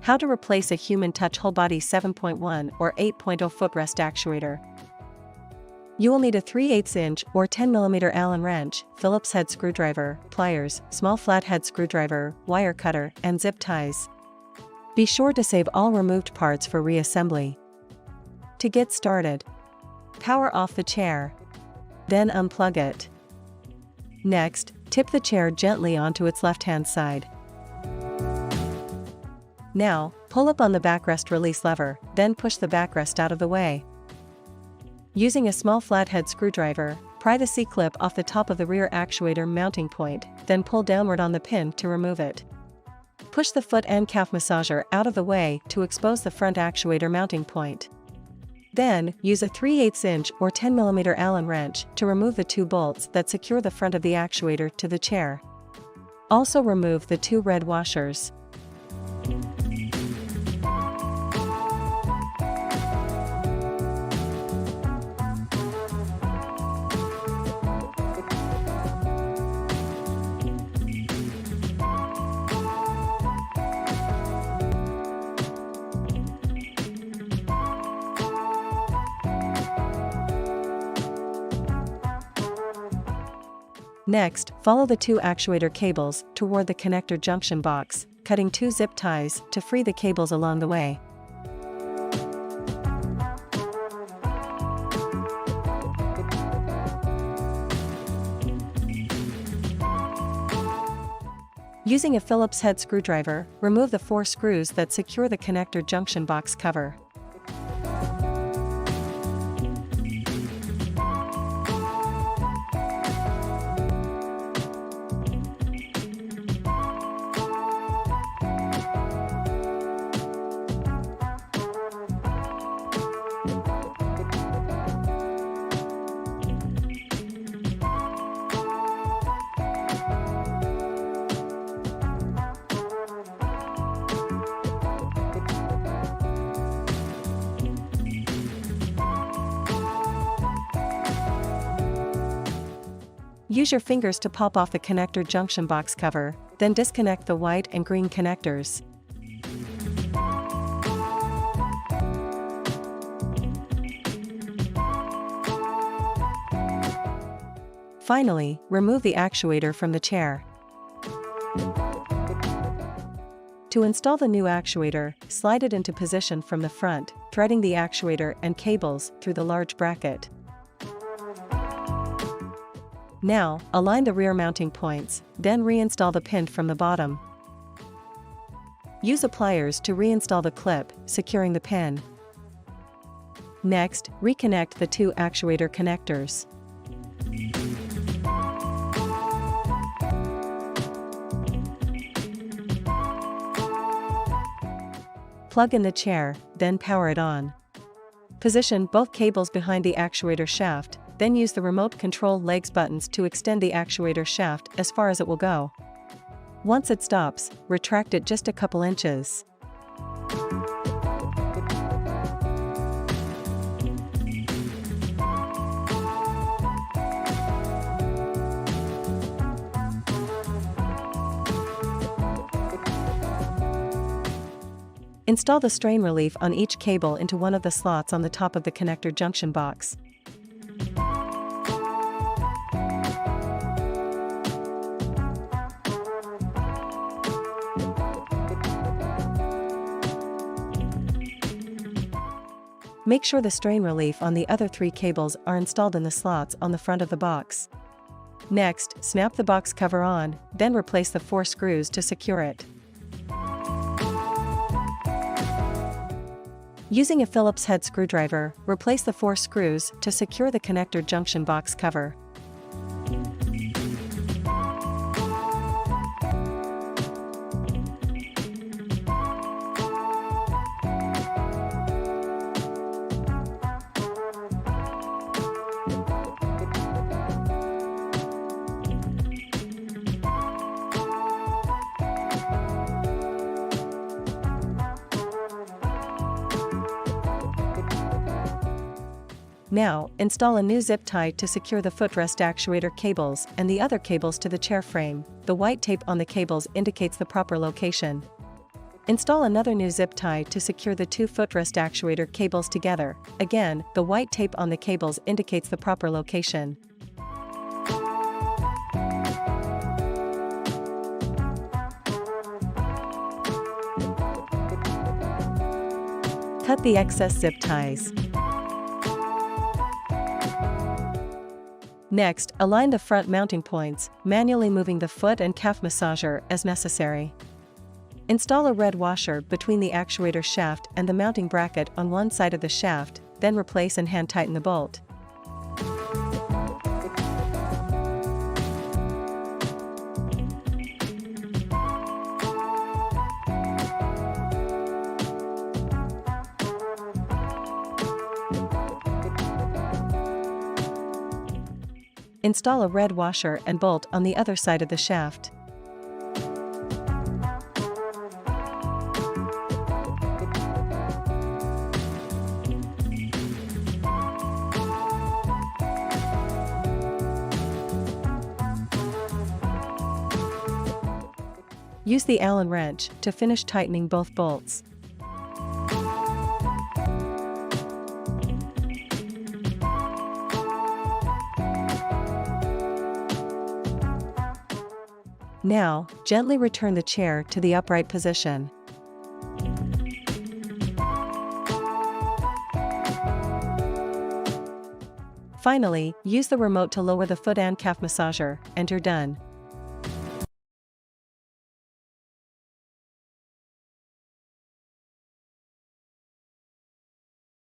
How to replace a Human Touch WholeBody 7.1 or 8.0 footrest actuator. You will need a 3/8" or 10mm Allen wrench, Phillips head screwdriver, pliers, small flathead screwdriver, wire cutter, and zip ties. Be sure to save all removed parts for reassembly. To get started, power off the chair. Then unplug it. Next, tip the chair gently onto its left-hand side. Now, pull up on the backrest release lever, then push the backrest out of the way. Using a small flathead screwdriver, pry the C-clip off the top of the rear actuator mounting point, then pull downward on the pin to remove it. Push the foot and calf massager out of the way to expose the front actuator mounting point. Then, use a 3/8" or 10mm Allen wrench to remove the 2 bolts that secure the front of the actuator to the chair. Also remove the 2 red washers. Next, follow the 2 actuator cables toward the connector junction box, cutting 2 zip ties to free the cables along the way. Using a Phillips head screwdriver, remove the 4 screws that secure the connector junction box cover. Use your fingers to pop off the connector junction box cover, then disconnect the white and green connectors. Finally, remove the actuator from the chair. To install the new actuator, slide it into position from the front, threading the actuator and cables through the large bracket. Now, align the rear mounting points, then reinstall the pin from the bottom. Use the pliers to reinstall the clip, securing the pin. Next, reconnect the 2 actuator connectors. Plug in the chair, then power it on. Position both cables behind the actuator shaft, then use the remote control legs buttons to extend the actuator shaft as far as it will go. Once it stops, retract it just a couple inches. Install the strain relief on each cable into one of the slots on the top of the connector junction box. Make sure the strain relief on the other 3 cables are installed in the slots on the front of the box. Next, snap the box cover on, then replace the 4 screws to secure it. Using a Phillips head screwdriver, replace the 4 screws to secure the connector junction box cover. Now, install a new zip tie to secure the footrest actuator cables and the other cables to the chair frame. The white tape on the cables indicates the proper location. Install another new zip tie to secure the two footrest actuator cables together. Again, the white tape on the cables indicates the proper location. Cut the excess zip ties. Next, align the front mounting points, manually moving the foot and calf massager as necessary. Install a red washer between the actuator shaft and the mounting bracket on one side of the shaft, then replace and hand tighten the bolt. Install a red washer and bolt on the other side of the shaft. Use the Allen wrench to finish tightening both bolts. Now, gently return the chair to the upright position. Finally, use the remote to lower the foot and calf massager, and you're done.